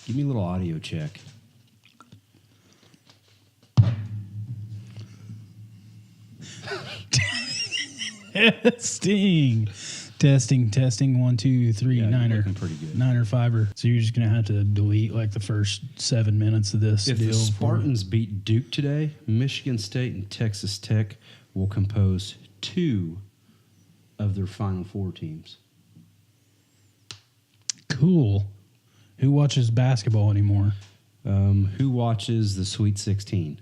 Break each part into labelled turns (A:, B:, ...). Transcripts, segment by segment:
A: Give me a little audio check.
B: Testing. 1, 2, 3.
A: Yeah, you're
B: Niner.
A: looking pretty good.
B: Niner fiber. So you're just gonna have to delete like the first 7 minutes of this
A: If
B: deal.
A: the Spartans beat Duke today, Michigan State and Texas Tech will compose 2 of their Final Four teams.
B: Cool. Who watches basketball anymore?
A: Who watches the Sweet 16?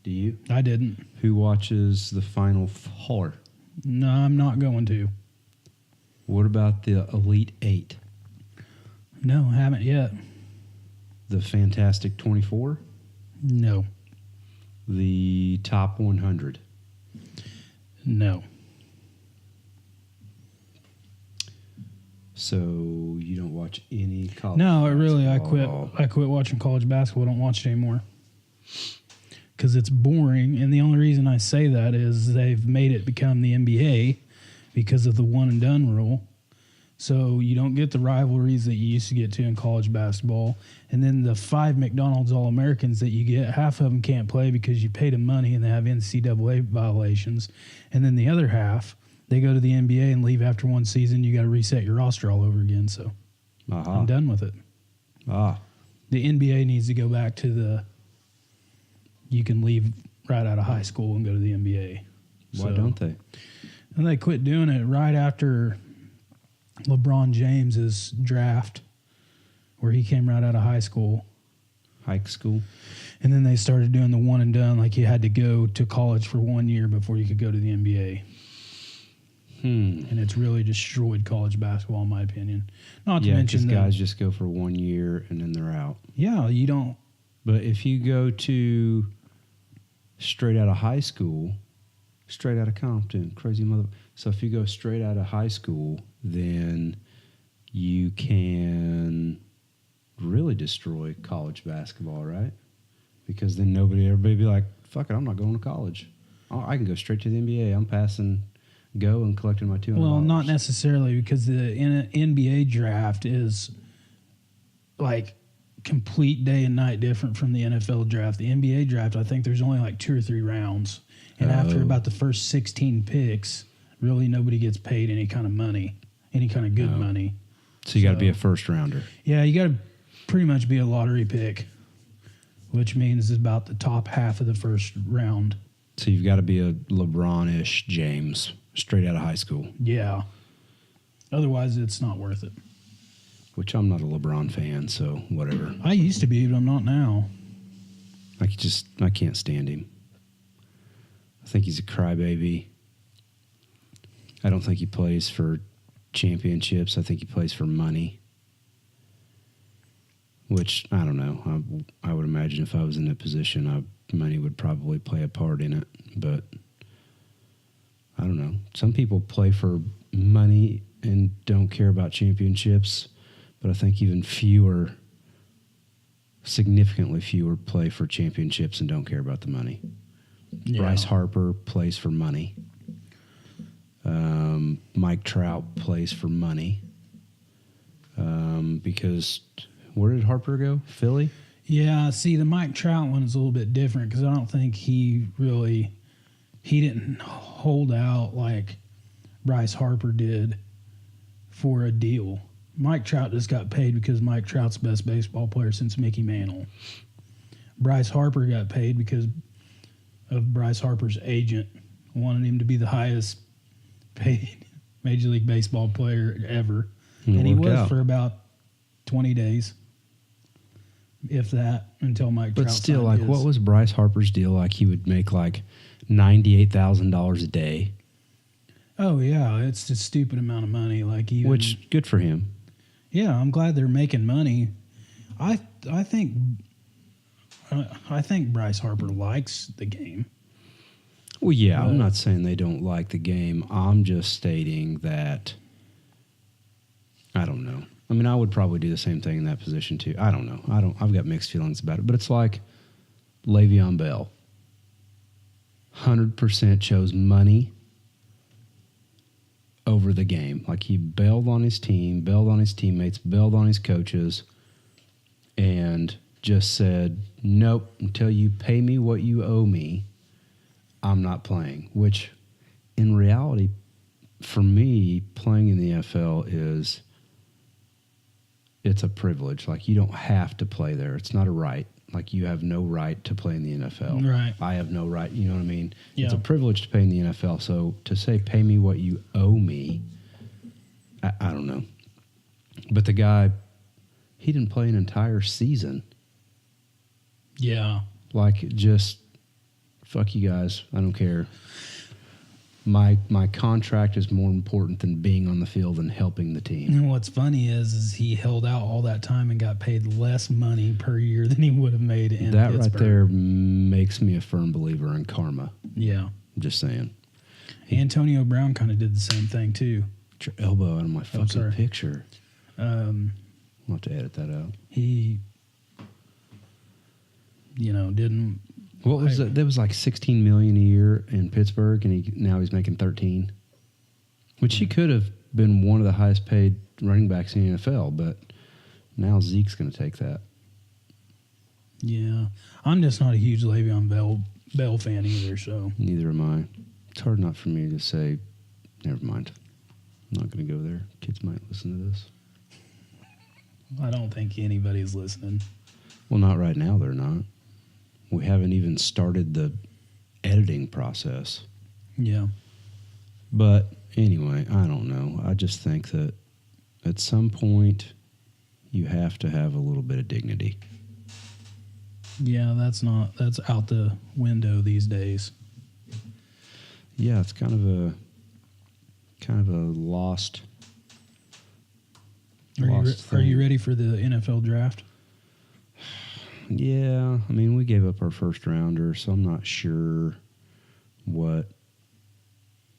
A: Do you?
B: I didn't.
A: Who watches the Final Four?
B: No, I'm not going to.
A: What about the Elite 8?
B: No, I haven't yet.
A: The Fantastic 24?
B: No.
A: The Top 100?
B: No.
A: So you don't watch any college
B: No,
A: basketball?
B: I quit watching college basketball. I don't watch it anymore. Because it's boring, and the only reason I say that is they've made it become the NBA because of the one and done rule. So you don't get the rivalries that you used to get to in college basketball. And then the 5 McDonald's All-Americans that you get, half of them can't play because you paid them money and they have NCAA violations. And then the other half, they go to the NBA and leave after one season. You got to reset your roster all over again. So I'm done with it. The NBA needs to go back to you can leave right out of high school and go to the NBA.
A: Why don't they?
B: And they quit doing it right after LeBron James's draft, where he came right out of high school.
A: High school?
B: And then they started doing the one and done, like you had to go to college for 1 year before you could go to the NBA. And it's really destroyed college basketball, in my opinion. Not to mention
A: because guys just go for 1 year and then they're out.
B: Yeah, you don't.
A: But if you go to straight out of high school, straight out of Compton, crazy mother. So if you go straight out of high school, then you can really destroy college basketball, right? Because then everybody be like, fuck it, I'm not going to college. I can go straight to the NBA. I'm passing go and collecting my $200.
B: Well, not necessarily, because the NBA draft is like complete day and night different from the NFL draft. The NBA draft, I think there's only like 2 or 3 rounds. And after about the first 16 picks, really nobody gets paid any kind of money, any kind of good money.
A: So you got to be a first rounder.
B: Yeah, you got to pretty much be a lottery pick, which means it's about the top half of the first round.
A: So you've got to be a LeBron-ish James straight out of high school.
B: Yeah. Otherwise, it's not worth it.
A: Which I'm not a LeBron fan, so whatever.
B: I used to be, but I'm not now.
A: I can't stand him. I think he's a crybaby. I don't think he plays for championships. I think he plays for money. Which, I don't know. I would imagine if I was in that position, money would probably play a part in it. But I don't know. Some people play for money and don't care about championships. But I think even significantly fewer play for championships and don't care about the money. Yeah. Bryce Harper plays for money. Mike Trout plays for money. Because where did Harper go? Philly?
B: Yeah, see, the Mike Trout one is a little bit different because I don't think he didn't hold out like Bryce Harper did for a deal. Mike Trout just got paid because Mike Trout's the best baseball player since Mickey Mantle. Bryce Harper got paid because of Bryce Harper's agent wanted him to be the highest paid Major League Baseball player ever. And he was for about 20 days, if that, until Mike Trout.
A: But still, like, what was Bryce Harper's deal? Like, he would make like $98,000 a day.
B: Oh, yeah, it's a stupid amount of money.
A: Which, good for him.
B: Yeah, I'm glad they're making money. I think Bryce Harper likes the game.
A: Well, yeah, I'm not saying they don't like the game. I'm just stating that, I don't know. I mean, I would probably do the same thing in that position too. I don't know. I've got mixed feelings about it. But it's like Le'Veon Bell. 100% chose money over the game. Like, he bailed on his team, bailed on his teammates, bailed on his coaches just said, nope, until you pay me what you owe me, I'm not playing. Which, in reality, for me, playing in the NFL it's a privilege. Like, you don't have to play there. It's not a right. Like, you have no right to play in the NFL.
B: Right.
A: I have no right. You know what I mean?
B: Yeah.
A: It's a privilege to play in the NFL. So to say, pay me what you owe me, I don't know. But the guy, he didn't play an entire season.
B: Yeah.
A: Like, just, fuck you guys. I don't care. My contract is more important than being on the field and helping the team.
B: And what's funny is he held out all that time and got paid less money per year than he would have made in
A: That
B: Pittsburgh.
A: right there makes me a firm believer in karma.
B: Yeah.
A: I'm just saying.
B: Antonio Brown kind of did the same thing too.
A: Get your elbow out of my fucking
B: sorry.
A: picture. I'll have to edit that out.
B: He, didn't.
A: What was it? There was like $16 million a year in Pittsburgh, and now he's making 13, which he could have been one of the highest paid running backs in the NFL. But now Zeke's going to take that.
B: Yeah, I'm just not a huge Le'Veon Bell fan either. So
A: Neither am I. It's hard not for me to say. Never mind. I'm not going to go there. Kids might listen to this.
B: I don't think anybody's listening.
A: Well, not right now. They're not. We haven't even started the editing process.
B: Yeah.
A: But anyway, I don't know. I just think that at some point you have to have a little bit of dignity.
B: Yeah, that's out the window these days.
A: Yeah, it's kind of a lost.
B: Are you ready for the NFL draft?
A: Yeah, I mean, we gave up our first rounder, so I'm not sure what.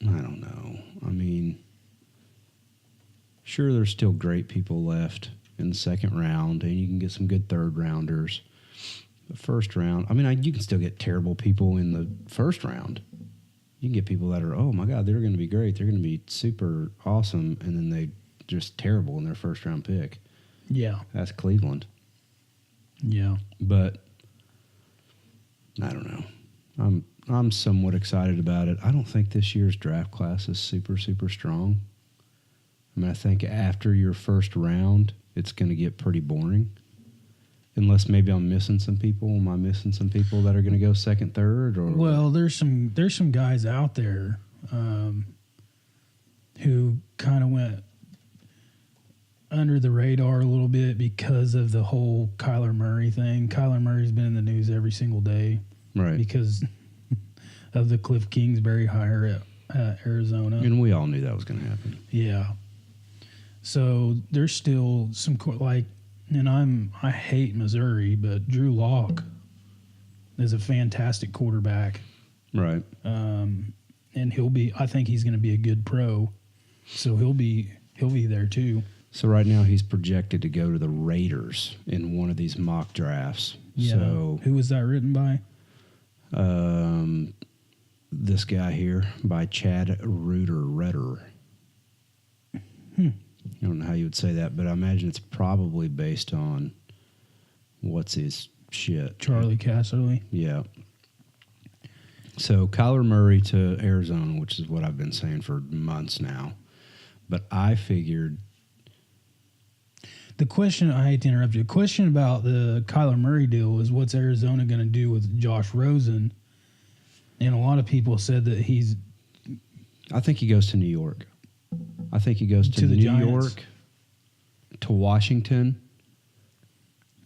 A: I don't know. I mean, sure, there's still great people left in the second round, and you can get some good third rounders. The first round, I mean, you can still get terrible people in the first round. You can get people that are, oh my God, they're going to be great. They're going to be super awesome, and then they just terrible in their first round pick.
B: Yeah.
A: That's Cleveland.
B: Yeah.
A: But I don't know. I'm somewhat excited about it. I don't think this year's draft class is super, super strong. I mean, I think after your first round, it's going to get pretty boring. Unless maybe I'm missing some people. Am I missing some people that are going to go second, third? Or
B: well, there's some guys out there who kind of went under the radar a little bit because of the whole Kyler Murray thing. Kyler Murray's been in the news every single day,
A: right?
B: Because of the Cliff Kingsbury hire at Arizona,
A: and we all knew that was going to happen.
B: Yeah. So there's still some and I hate Missouri, but Drew Lock is a fantastic quarterback,
A: right?
B: And I think he's going to be a good pro, so he'll be there too.
A: So right now he's projected to go to the Raiders in one of these mock drafts.
B: Yeah.
A: So
B: who was that written by?
A: This guy here by Chad Reuter. I don't know how you would say that, but I imagine it's probably based on what's his shit.
B: Charlie Casserly.
A: Yeah. So Kyler Murray to Arizona, which is what I've been saying for months now. But I figured.
B: The question, I hate to interrupt you, the question about the Kyler Murray deal is what's Arizona going to do with Josh Rosen? And a lot of people said that
A: I think he goes to New York. I think he goes to
B: the
A: New
B: Giants.
A: York, to Washington.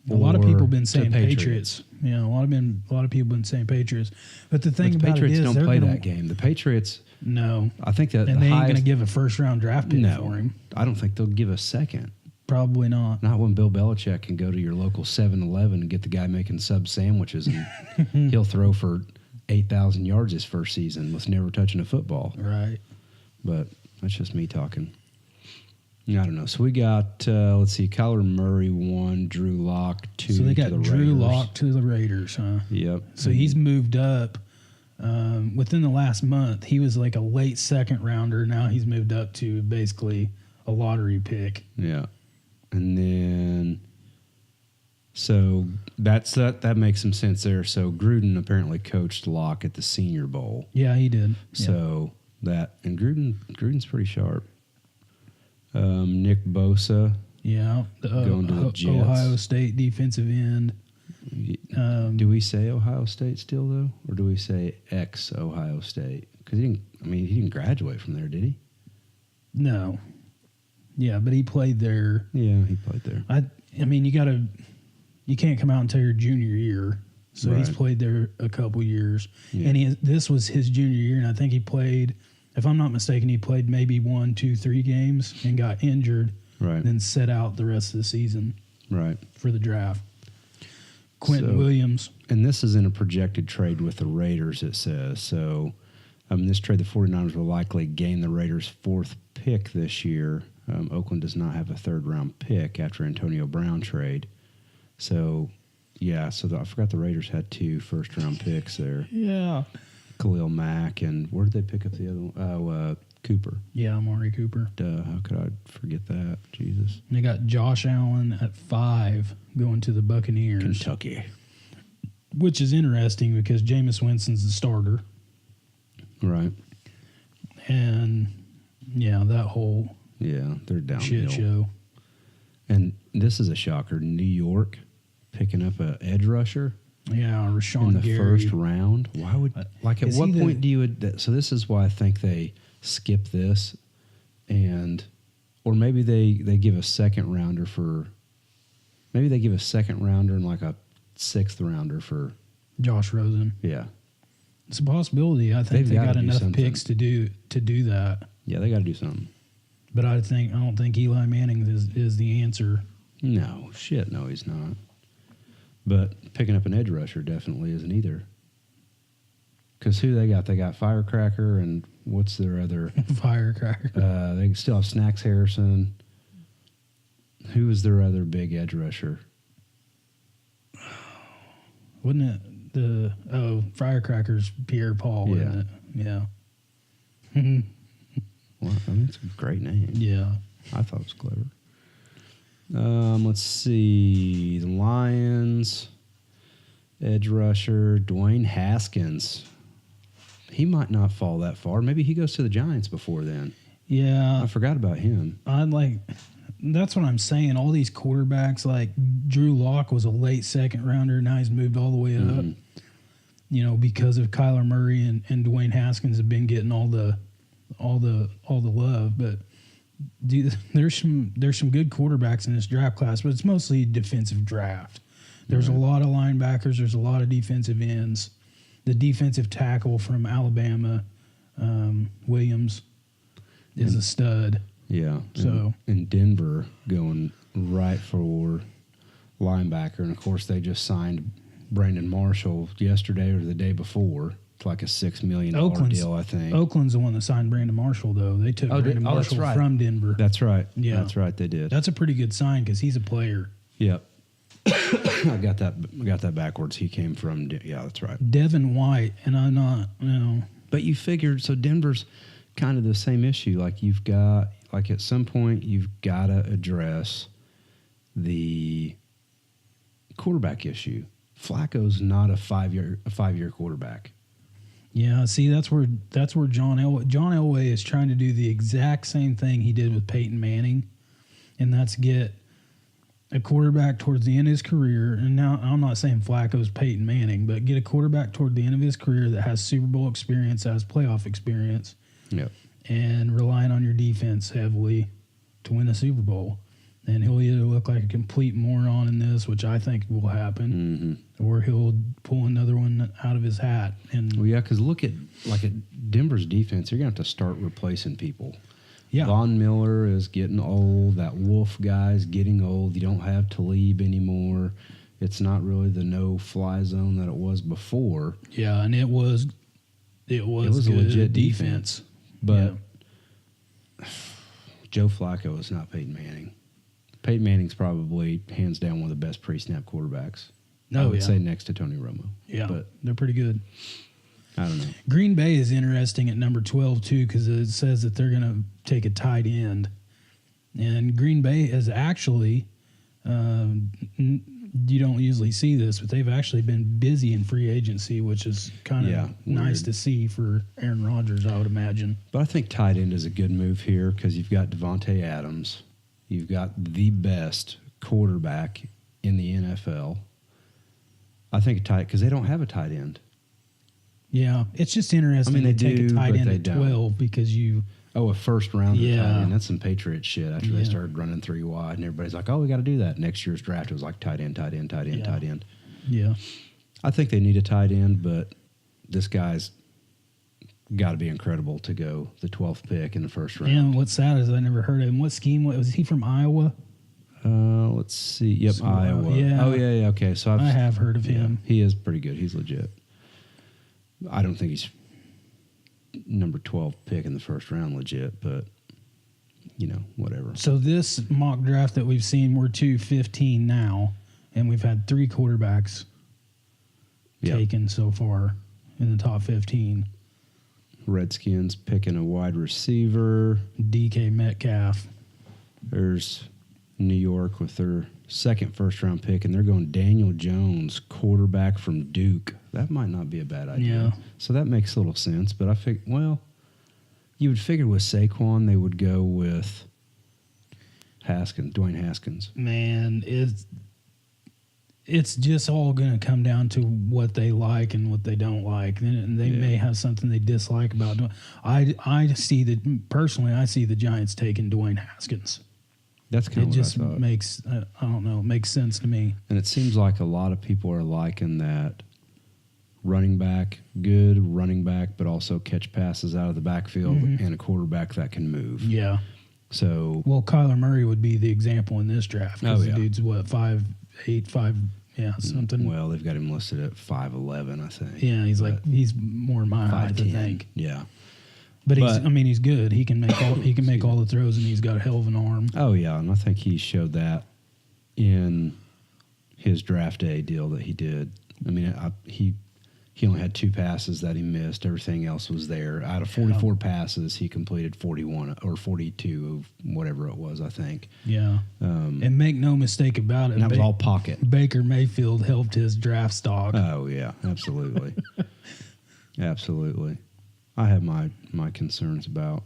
B: A lot of people have been
A: to
B: saying Patriots. Yeah, a lot of people have been saying Patriots. But the thing
A: But the
B: about
A: Patriots
B: it is
A: don't play that game. The Patriots.
B: No.
A: I think that
B: And they ain't going to give a first-round draft pick for him.
A: I don't think they'll give a second.
B: Probably not.
A: Not when Bill Belichick can go to your local 7-Eleven and get the guy making sub sandwiches, and he'll throw for 8,000 yards his first season with never touching a football.
B: Right.
A: But that's just me talking. I don't know. So we got, let's see, Kyler Murray 1, Drew Lock 2.
B: So they got
A: to the
B: Drew
A: Raiders.
B: Lock to the Raiders, huh?
A: Yep.
B: So he's moved up. Within the last month, he was like a late second rounder. Now he's moved up to basically a lottery pick.
A: Yeah. And then, so that makes some sense there. So Gruden apparently coached Locke at the Senior Bowl.
B: Yeah, he did.
A: So and Gruden's pretty sharp. Nick Bosa.
B: Yeah,
A: Going to the Jets.
B: Ohio State defensive end.
A: Do we say Ohio State still though, or do we say ex Ohio State? Because he didn't graduate from there, did he?
B: No. Yeah, but he played there.
A: Yeah, he played there.
B: I mean, you can't come out until your junior year. So he's
A: Right.
B: played there a couple years,
A: Yeah.
B: and this was his junior year, and I think he played. If I'm not mistaken, he played maybe 1, 2, 3 games and got injured,
A: Right.
B: then set out the rest of the season
A: Right.
B: for the draft. Quentin
A: So-
B: Williams.
A: And this is in a projected trade with the Raiders, it says. So, this trade, the 49ers will likely gain the Raiders' 4th pick this year. Oakland does not have a 3rd-round pick after Antonio Brown trade. So, yeah, I forgot the Raiders had 2 first-round picks there.
B: Yeah.
A: Khalil Mack, and where did they pick up the other one? Oh, Cooper.
B: Yeah, Amari Cooper.
A: Duh, how could I forget that? Jesus.
B: And they got Josh Allen at 5 going to the Buccaneers.
A: Kentucky.
B: Which is interesting because Jameis Winston's the starter.
A: Right.
B: And, yeah, that whole
A: Yeah, they're downhill.
B: shit show.
A: And this is a shocker. New York picking up a edge rusher
B: Yeah,
A: in
B: Rashawn
A: the
B: Gary.
A: first round. Why would at
B: Is
A: what
B: he the-
A: point do you? So this is why I think they skip this, or maybe they give a second rounder for. Maybe they give a second rounder and like a 6th rounder for.
B: Josh Rosen.
A: Yeah,
B: It's a possibility. I think
A: They've
B: they
A: gotta
B: got
A: do
B: enough
A: something.
B: picks to do that.
A: yeah, they got to do something.
B: But I don't think Eli Manning is the answer.
A: No shit, no, he's not. But picking up an edge rusher definitely isn't either. Because who they got? They got Firecracker, and what's their other?
B: Firecracker.
A: They still have Snacks Harrison. Who is their other big edge rusher?
B: Wouldn't it Firecracker's Pierre Paul,
A: Yeah.
B: wasn't it? Yeah.
A: Well, I mean, it's a great name.
B: Yeah.
A: I thought it was clever. Let's see. The Lions, edge rusher, Dwayne Haskins. He might not fall that far. Maybe he goes to the Giants before then.
B: Yeah.
A: I forgot about him.
B: That's what I'm saying. All these quarterbacks, like Drew Lock was a late 2nd rounder. Now he's moved all the way up.
A: Mhm.
B: You know, because of Kyler Murray and Dwayne Haskins have been getting all the love. But there's some good quarterbacks in this draft class, but it's mostly defensive draft. There's a lot of linebackers. There's a lot of defensive ends. The defensive tackle from Alabama, Williams, is a stud.
A: Yeah.
B: So-
A: in Denver going right for linebacker, and of course they just signed Brandon Marshall yesterday or the day before. It's like a $6 million deal, I think.
B: Oakland's the one that signed Brandon Marshall, though. They took Brandon
A: that's
B: Marshall
A: right.
B: from Denver.
A: That's right.
B: Yeah.
A: That's right. They did.
B: That's a pretty good sign because he's a player.
A: Yep. I got that backwards. He came from. Yeah, that's right.
B: Devin White, and I'm not,
A: But you figured, so Denver's kind of the same issue. Like you've got, like at some point, you've got to address the quarterback issue. Flacco's not a 5-year quarterback.
B: Yeah, see, that's where John Elway is trying to do the exact same thing he did with Peyton Manning, and that's get a quarterback towards the end of his career. And now I'm not saying Flacco's Peyton Manning, but get a quarterback toward the end of his career that has Super Bowl experience, has playoff experience,
A: Yep.
B: and relying on your defense heavily to win a Super Bowl. And he'll either look like a complete moron in this, which I think will happen, or he'll pull another one out of his hat. And
A: Well, yeah, because look at Denver's defense. You're gonna have to start replacing people.
B: yeah,
A: Von Miller is getting old. That Wolf guy's getting old. You don't have Talib anymore. It's not really the no-fly zone that it was before.
B: yeah, and it was a
A: a
B: good
A: legit defense. But
B: Yeah.
A: Joe Flacco is not Peyton Manning. Peyton Manning's probably hands down one of the best pre-snap quarterbacks. I would say next to Tony Romo.
B: Yeah,
A: But
B: they're pretty good.
A: I don't know.
B: Green Bay is interesting at number 12 too because it says that they're going to take a tight end, and Green Bay has actually you don't usually see this, but they've actually been busy in free agency, which is kind of nice
A: weird
B: to see for Aaron Rodgers, I would imagine.
A: But I think tight end is a good move here because you've got Devontae Adams. You've got the best quarterback in the NFL. I think because they don't have a tight end.
B: Yeah, it's just interesting
A: they
B: to take
A: do,
B: a tight
A: but
B: end
A: they
B: at
A: don't.
B: 12 because you...
A: Oh, a first round tight
B: Yeah.
A: end. That's some Patriot shit after they
B: Yeah.
A: started running 3 wide, and everybody's like, oh, we got to do that. Next year's draft, it was like tight end, tight end, tight end,
B: Yeah.
A: tight end.
B: Yeah.
A: I think they need a tight end, but this guy's got to be incredible to go the 12th pick in the first round.
B: And what's sad is I never heard of him. What scheme was he from? Iowa?
A: Let's see. Yep,
B: So,
A: Iowa.
B: yeah.
A: Oh, yeah. Okay, so
B: I have heard of him.
A: He is pretty good. He's legit. I don't think he's number 12 pick in the first round legit, but whatever.
B: So this mock draft that we've seen, we're 215 now, and we've had 3 quarterbacks
A: Yep.
B: taken so far in the top 15.
A: Redskins picking a wide receiver.
B: DK Metcalf.
A: There's New York with their second first-round pick, and they're going Daniel Jones, quarterback from Duke. That might not be a bad idea.
B: Yeah.
A: So that makes a little sense, but I think, you would figure with Saquon they would go with Dwayne Haskins.
B: Man, it's just all going to come down to what they like and what they don't like. And they may have something they dislike about doing. I see the Giants taking Dwayne Haskins.
A: That's kind
B: It
A: of
B: just
A: what I thought.
B: makes, I don't know, it makes sense to me.
A: And it seems like a lot of people are liking that running back, good running back, but also catch passes out of the backfield and a quarterback that can move.
B: Yeah.
A: So,
B: Well, Kyler Murray would be the example in this draft. 'Cause
A: Oh, yeah.
B: the dude's, 5'8", something.
A: well, they've got him listed at 5'11", I think.
B: Yeah, he's more my height, I
A: 5'10".
B: think.
A: Yeah.
B: But
A: But-
B: he's good. He can make all the throws, and he's got a hell of an arm.
A: Oh, yeah, and I think he showed that in his draft day deal that he did. I mean, he only had 2 passes that he missed. Everything else was there. Out of 44 passes, he completed 41 or 42 of whatever it was, I think.
B: Yeah. And make no mistake about it,
A: And that was all pocket.
B: Baker Mayfield helped his draft stock.
A: Oh, yeah, absolutely. Absolutely. I have my concerns about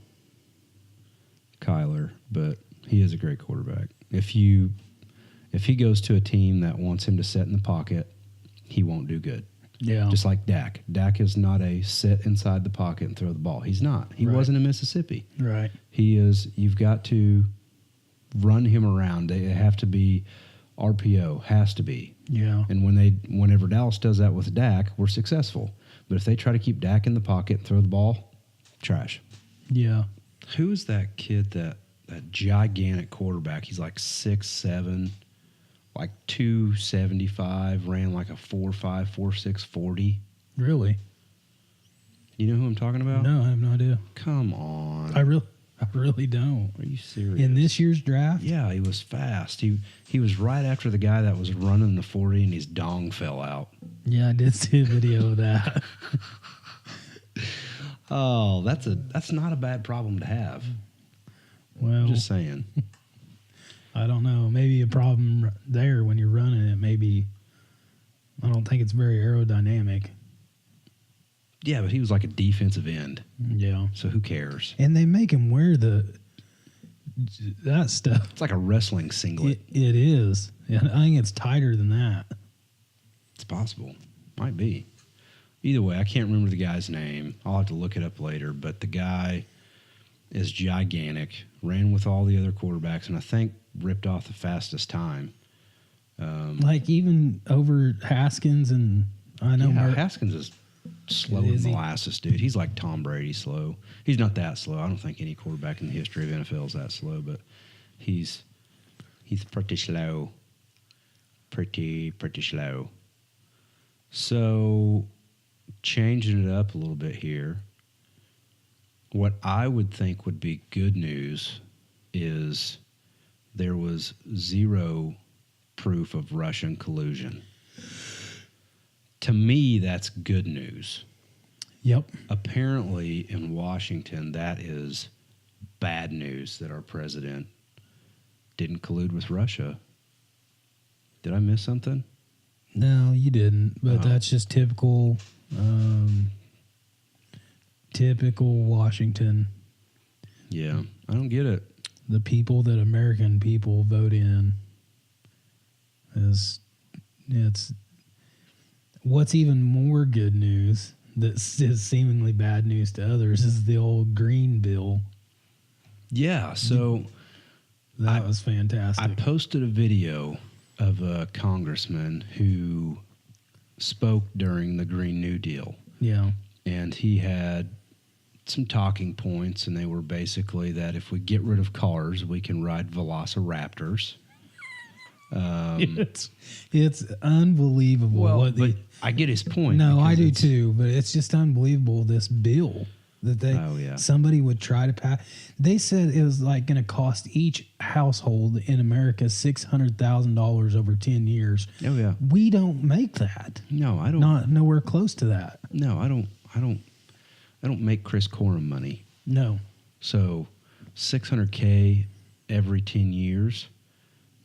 A: Kyler, but he is a great quarterback. If he goes to a team that wants him to sit in the pocket, he won't do good.
B: Yeah.
A: Just like Dak. Dak is not a sit inside the pocket and throw the ball. He's not. He
B: Right.
A: wasn't in Mississippi.
B: Right.
A: He is. You've got to run him around. They have to be RPO. Has to be.
B: Yeah.
A: And whenever Dallas does that with Dak, we're successful. But if they try to keep Dak in the pocket and throw the ball, trash.
B: Yeah.
A: Who is that kid, that gigantic quarterback? He's like 6'7", like 275, ran like a 4.5, 4.6 40.
B: Really?
A: You know who I'm talking about?
B: No, I have no idea.
A: Come on.
B: I really don't.
A: Are you serious?
B: In this year's draft?
A: Yeah, he was fast. He was right after the guy that was running the 40 and his dong fell out.
B: Yeah, I did see a video of that.
A: Oh, that's not a bad problem to have.
B: Well,
A: Just saying.
B: I don't know. Maybe a problem there when you're running it. Maybe I don't think it's very aerodynamic.
A: Yeah, but he was like a defensive end,
B: Yeah.
A: so who cares?
B: And they make him wear that stuff.
A: It's like a wrestling singlet.
B: It is. And I think it's tighter than that.
A: It's possible. Might be. Either way, I can't remember the guy's name. I'll have to look it up later. But the guy is gigantic, ran with all the other quarterbacks, and I think ripped off the fastest time.
B: Like even over Haskins and I know
A: Haskins is slow
B: Is
A: as
B: he?
A: molasses, dude. He's like Tom Brady slow. He's not that slow. I don't think any quarterback in the history of NFL is that slow, but he's pretty slow. Pretty slow. So, changing it up a little bit here, what I would think would be good news is there was zero proof of Russian collusion. To me, that's good news.
B: Yep.
A: Apparently, in Washington, that is bad news that our president didn't collude with Russia. Did I miss something?
B: No, you didn't. But
A: Oh.
B: that's just typical Washington.
A: Yeah, I don't get it.
B: The people that American people vote in it's what's even more good news that is seemingly bad news to others is the old green bill.
A: Yeah, so
B: That was fantastic.
A: I posted a video of a congressman who spoke during the Green New Deal,
B: yeah.
A: and he had some talking points, and they were basically that if we get rid of cars, we can ride velociraptors.
B: It's unbelievable.
A: But I get his point.
B: No, I
A: because
B: do
A: it's-
B: too. But it's just unbelievable. This bill that somebody would try to pass. They said it was like going to cost each household in America $600,000 over 10 years.
A: Oh yeah.
B: We don't make that.
A: No, I don't.
B: Not nowhere close to that.
A: No, I don't make Chris Corum money.
B: No.
A: So, $600K every 10 years,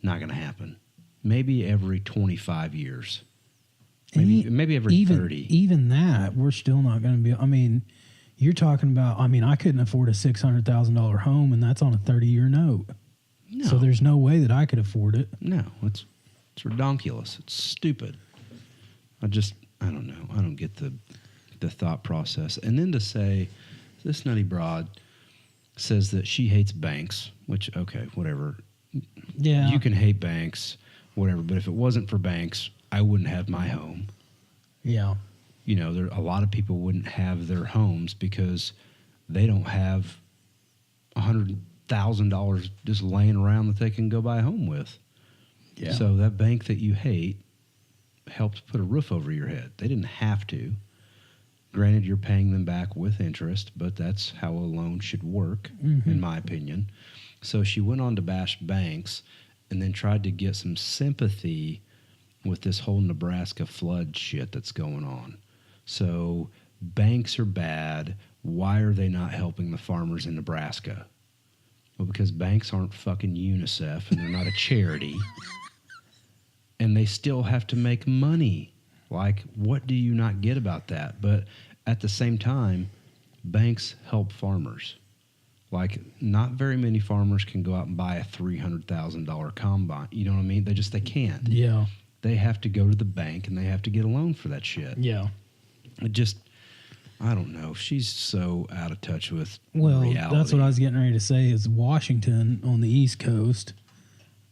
A: not going to happen. Maybe every 25 years. Maybe every 30.
B: Even that, we're still not going to be. I mean, you're talking about. I mean, I couldn't afford a $600,000 home, and that's on a 30-year note.
A: No.
B: So there's no way that I could afford it.
A: No, it's ridiculous. It's stupid. I don't know. I don't get the thought process. And then to say, this nutty broad says that she hates banks, which, okay, whatever.
B: Yeah.
A: You can hate banks, whatever. But if it wasn't for banks, I wouldn't have my home.
B: Yeah.
A: You know, a lot of people wouldn't have their homes because they don't have $100,000 just laying around that they can go buy a home with.
B: Yeah.
A: So that bank that you hate helped put a roof over your head. They didn't have to. Granted, you're paying them back with interest, but that's how a loan should work, in my opinion. So she went on to bash banks and then tried to get some sympathy with this whole Nebraska flood shit that's going on. So banks are bad. Why are they not helping the farmers in Nebraska? Well, because banks aren't fucking UNICEF and they're not a charity. And they still have to make money. Like, what do you not get about that? But at the same time, banks help farmers. Like, not very many farmers can go out and buy a $300,000 combine. You know what I mean? They can't.
B: Yeah.
A: They have to go to the bank and they have to get a loan for that shit.
B: Yeah.
A: It just, I don't know. She's so out of touch with
B: Well,
A: reality.
B: that's what I was getting ready to say is Washington on the East Coast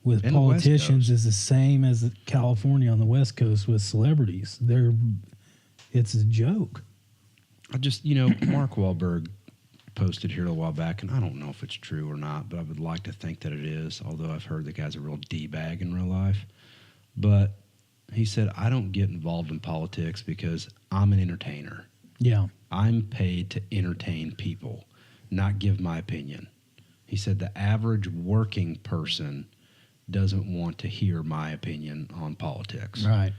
B: with
A: And the West
B: politicians
A: Coast.
B: is the same as California on the West Coast with celebrities. It's a joke.
A: Mark Wahlberg posted here a while back, and I don't know if it's true or not, but I would like to think that it is, although I've heard the guy's a real D-bag in real life. But he said, I don't get involved in politics because I'm an entertainer.
B: Yeah.
A: I'm paid to entertain people, not give my opinion. He said the average working person doesn't want to hear my opinion on politics.
B: Right.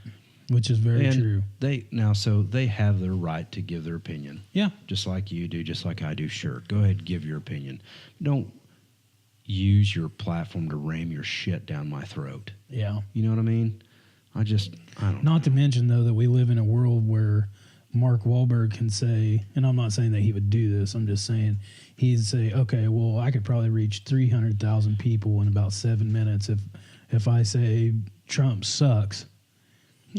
B: Which is very true.
A: So they have their right to give their opinion.
B: Yeah.
A: Just like you do, just like I do. Sure. Go ahead, give your opinion. Don't use your platform to ram your shit down my throat.
B: Yeah.
A: You know what I mean? I don't
B: Not to mention, though, that we live in a world where Mark Wahlberg can say, and I'm not saying that he would do this, I'm just saying he'd say, okay, well, I could probably reach 300,000 people in about 7 minutes if I say Trump sucks.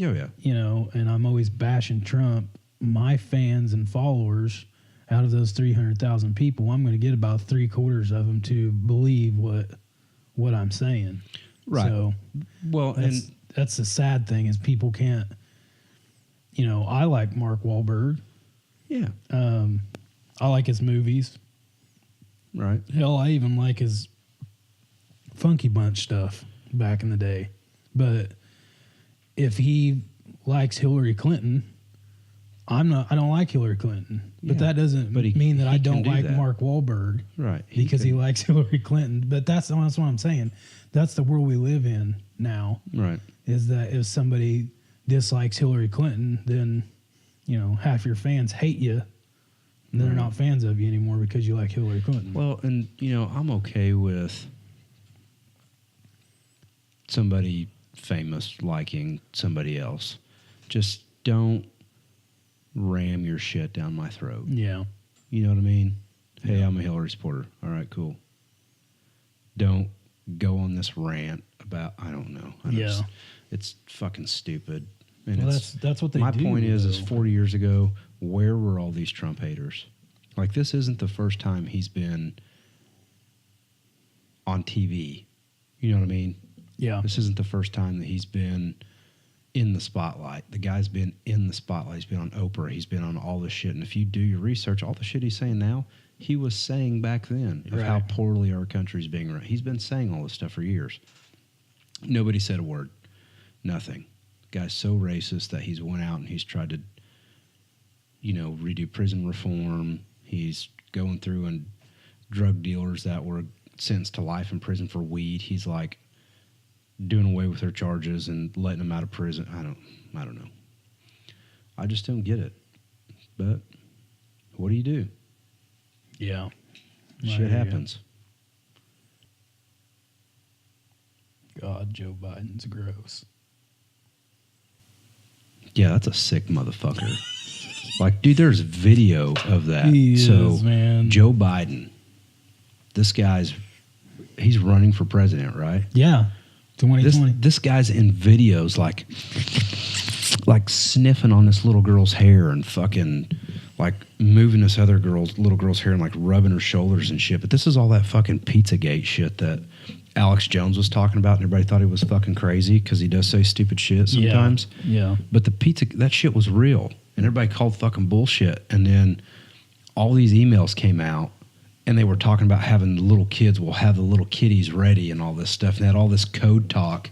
A: Oh, yeah.
B: You know, and I'm always bashing Trump. My fans and followers, out of those 300,000 people, I'm going to get about 3/4 of them to believe what I'm saying.
A: Right.
B: So,
A: Well,
B: that's the sad thing is people can't. You know, I like Mark Wahlberg.
A: yeah.
B: I like his movies.
A: Right.
B: Hell, I even like his Funky Bunch stuff back in the day. But if he likes Hillary Clinton, I don't like Hillary Clinton. But
A: Yeah.
B: that doesn't
A: But
B: mean that
A: he
B: I don't
A: can do
B: like
A: that.
B: Mark Wahlberg
A: Right.
B: because he likes Hillary Clinton. But that's what I'm saying. That's the world we live in now.
A: Right.
B: Is that if somebody dislikes Hillary Clinton, then, you know, half your fans hate you. And they're not fans of you anymore because you like Hillary Clinton.
A: Well, and, I'm okay with somebody famous liking somebody else. Just don't ram your shit down my throat.
B: Yeah.
A: You know what I mean? Hey,
B: Yeah.
A: I'm a Hillary supporter. All right, cool. Don't go on this rant about, I don't know.
B: Yeah.
A: It's fucking stupid. And
B: Well,
A: it's,
B: that's what they
A: my
B: do.
A: point is
B: though.
A: 40 years ago, where were all these Trump haters? Like, this isn't the first time he's been on TV. You know what I mean?
B: Yeah.
A: This isn't the first time that he's been in the spotlight. The guy's been in the spotlight. He's been on Oprah. He's been on all this shit. And if you do your research, all the shit he's saying now, he was saying back then of how
B: Right.
A: poorly our country's being run. He's been saying all this stuff for years. Nobody said a word. Nothing. The guy's so racist that he's went out and he's tried to, redo prison reform. He's going through and drug dealers that were sentenced to life in prison for weed. He's like doing away with their charges and letting them out of prison. I don't know. I just don't get it. But what do you do?
B: Yeah.
A: Shit happens.
B: God, Joe Biden's gross.
A: Yeah, that's a sick motherfucker. Like, dude, there's video of that.
B: He
A: so,
B: is, man.
A: Joe Biden, he's running for president, right?
B: Yeah. 2020.
A: This guy's in videos like sniffing on this little girl's hair and fucking like moving this other little girl's hair and like rubbing her shoulders and shit. But this is all that fucking Pizzagate shit that Alex Jones was talking about, and everybody thought he was fucking crazy because he does say stupid shit sometimes.
B: Yeah.
A: But that shit was real, and everybody called fucking bullshit. And then all these emails came out, and they were talking about having the little kids will have the little kitties ready and all this stuff. And they had all this code talk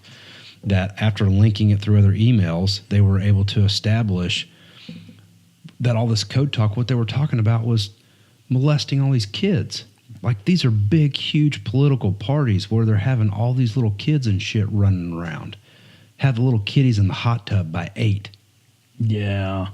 A: that after linking it through other emails, they were able to establish that all this code talk, what they were talking about was molesting all these kids. Like, these are big, huge political parties where they're having all these little kids and shit running around. Have the little kitties in the hot tub by 8.
B: Yeah.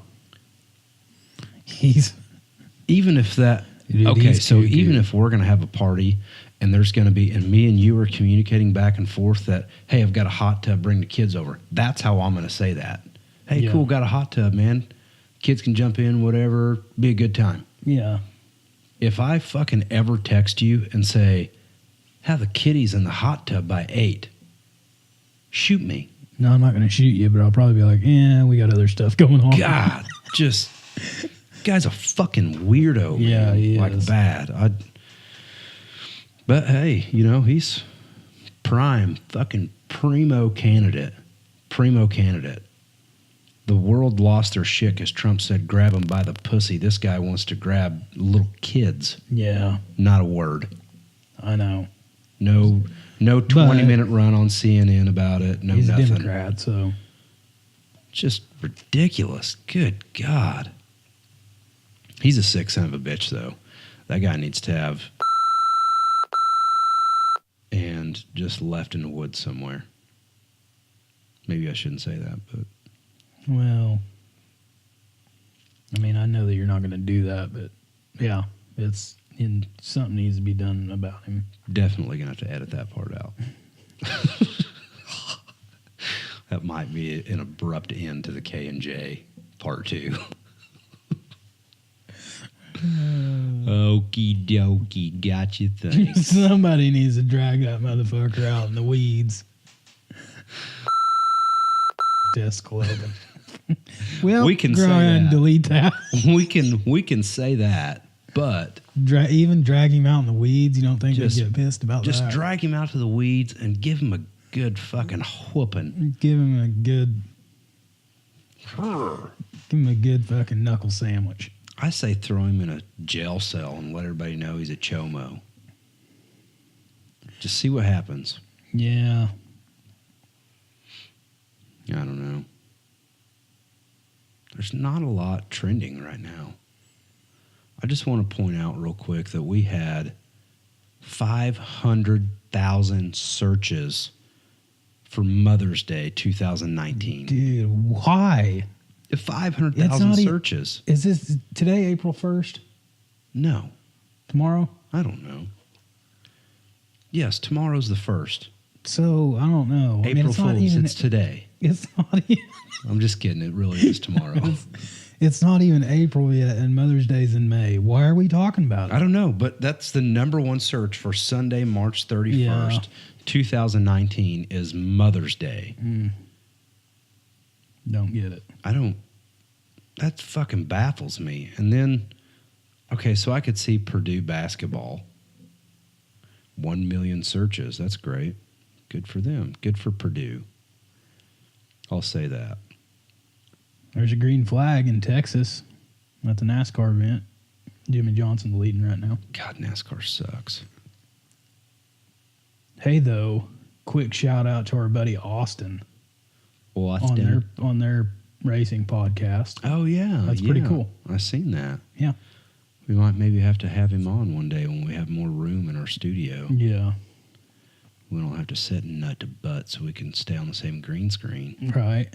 A: Even if that...
B: Dude,
A: okay,
B: he's
A: so
B: cuckoo.
A: even if we're going to have a party and there's going to be... And me and you are communicating back and forth that, hey, I've got a hot tub, bring the kids over. That's how I'm going to say that. Hey,
B: Yeah.
A: cool, got a hot tub, man. Kids can jump in, whatever. Be a good time.
B: Yeah.
A: If I fucking ever text you and say, have the kitties in the hot tub by 8, shoot me.
B: No, I'm not going to shoot you, but I'll probably be like, we got other stuff going on.
A: God, just... Guy's a fucking weirdo,
B: Yeah,
A: man.
B: he
A: Like,
B: is.
A: bad. But, hey, he's fucking primo candidate. Primo candidate. The world lost their shit because Trump said, grab him by the pussy. This guy wants to grab little kids.
B: Yeah.
A: Not a word.
B: I know.
A: No 20-minute run on CNN about it. No
B: He's
A: nothing.
B: a Democrat, so.
A: Just ridiculous. Good God. He's a sick son of a bitch, though. That guy needs to have and just left in the woods somewhere. Maybe I shouldn't say that, but
B: Well, I mean, I know that you're not going to do that, but yeah, something needs to be done about him.
A: definitely going to have to edit that part out. That might be an abrupt end to the K&J part 2. Okie dokie, gotcha, thanks.
B: Somebody needs to drag that motherfucker out in the weeds. Desk 11. Well,
A: We can
B: go
A: say
B: ahead and
A: that.
B: delete that.
A: we can say that, but
B: Even drag him out in the weeds, you don't think
A: Just-
B: they'd get pissed about
A: just
B: that?
A: drag him out to the weeds and give him a good fucking whooping.
B: Give him a good fucking knuckle sandwich.
A: I say throw him in a jail cell and let everybody know he's a chomo. Just see what happens.
B: Yeah.
A: I don't know. There's not a lot trending right now. I just want to point out real quick that we had 500,000 searches for Mother's Day 2019.
B: Dude, why?
A: 500,000 searches.
B: Is this today, April 1st?
A: No,
B: Tomorrow?
A: I don't know. Yes, tomorrow's the 1st.
B: So I don't know.
A: April
B: it's not
A: Fool's,
B: even.
A: it's today.
B: It's not even.
A: I'm just kidding. It really is tomorrow.
B: It's not even April yet, and Mother's Day's in May. Why are we talking about it?
A: I don't know, but that's the number one search for Sunday, March 31st,
B: Yeah.
A: 2019 is Mother's Day.
B: Don't get it.
A: That fucking baffles me. And then, okay, so I could see Purdue basketball. 1 million searches. That's great. Good for them. Good for Purdue. I'll say that.
B: There's a green flag in Texas at the NASCAR event. Jimmy Johnson's leading right now.
A: God, NASCAR sucks.
B: Hey, though, quick shout out to our buddy Austin
A: Well,
B: on their racing podcast.
A: Oh, yeah.
B: That's pretty cool.
A: I've seen that.
B: Yeah.
A: We might maybe have to have him on one day when we have more room in our studio.
B: Yeah.
A: We don't have to sit and nut to butt so we can stay on the same green screen.
B: Right.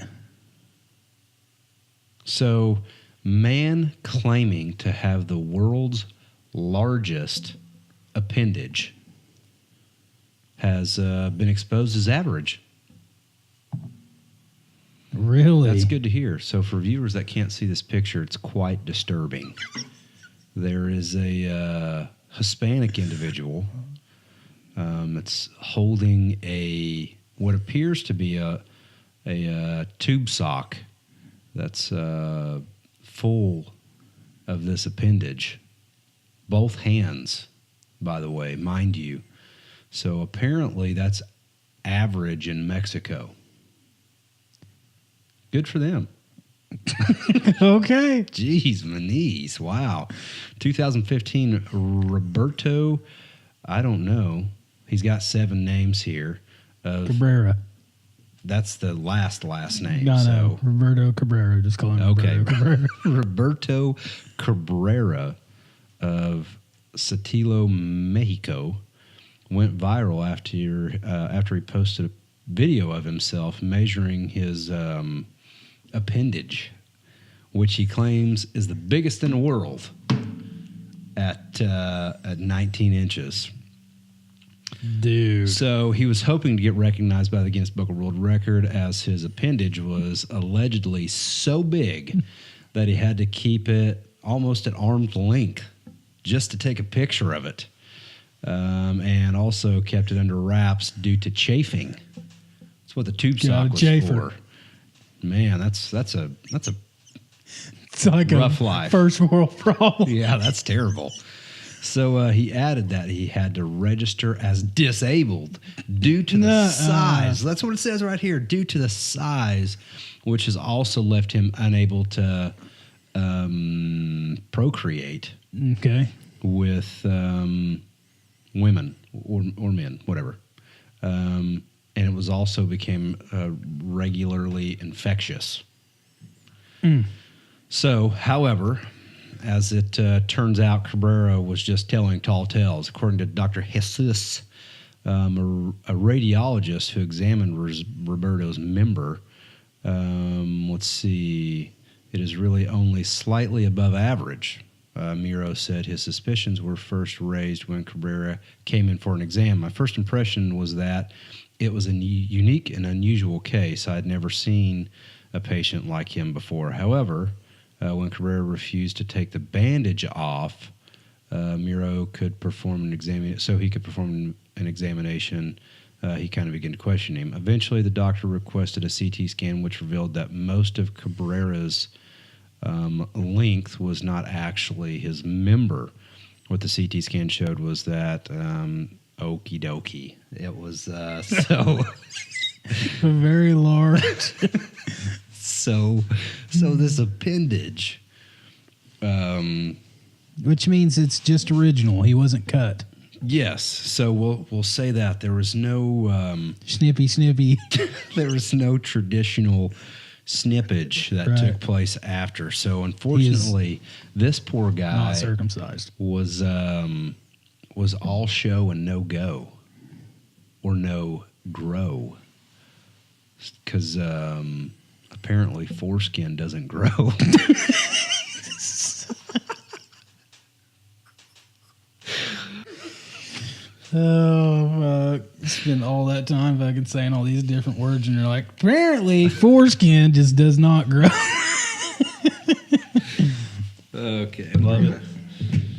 A: So, man claiming to have the world's largest appendage has been exposed as average.
B: Really?
A: That's good to hear. So, for viewers that can't see this picture, it's quite disturbing. There is a Hispanic individual. It's holding what appears to be a tube sock that's full of this appendage. Both hands, by the way, mind you. So apparently that's average in Mexico. Good for them.
B: Okay.
A: Jeez, my knees. Wow. 2015, Roberto, I don't know. He's got 7 names here.
B: Cabrera.
A: That's the last name.
B: No,
A: so.
B: Roberto Cabrera. Just call him
A: Okay.
B: Roberto Cabrera.
A: Roberto Cabrera of Saltillo, Mexico, went viral after he posted a video of himself measuring his appendage, which he claims is the biggest in the world at 19 inches.
B: Dude.
A: So he was hoping to get recognized by the Guinness Book of World Record as his appendage was allegedly so big that he had to keep it almost at arm's length just to take a picture of it, and also kept it under wraps due to chafing. That's what the tube sock was for. Man, that's a
B: It's like
A: rough
B: a
A: life.
B: first world problem.
A: Yeah, that's terrible. So he added that he had to register as disabled due to the size. That's what it says right here. Due to the size, which has also left him unable to procreate
B: Okay.
A: with women or men, whatever. And it was also became regularly infectious. So, however, as it turns out, Cabrera was just telling tall tales. According to Dr. Jesus, a radiologist who examined Roberto's member, let's see, it is really only slightly above average. Miro said his suspicions were first raised when Cabrera came in for an exam. My first impression was that it was a unique and unusual case. I had never seen a patient like him before. However, when Cabrera refused to take the bandage off, Miro could perform an examination. So he could perform an examination. He kind of began to question him. Eventually, the doctor requested a CT scan, which revealed that most of Cabrera's length was not actually his member. What the CT scan showed was that okie dokie. It was so
B: Very large.
A: so this appendage.
B: Which means it's just original. He wasn't cut.
A: Yes, so we'll say that there was no
B: Snippy.
A: there was no traditional snippage that
B: Right.
A: took place after. So unfortunately, this poor guy
B: Not circumcised.
A: was all show and no go, or no grow, because apparently foreskin doesn't grow.
B: Oh, fuck. Spend all that time fucking saying all these different words, and you're like, apparently foreskin just does not grow.
A: Okay.
B: Love it.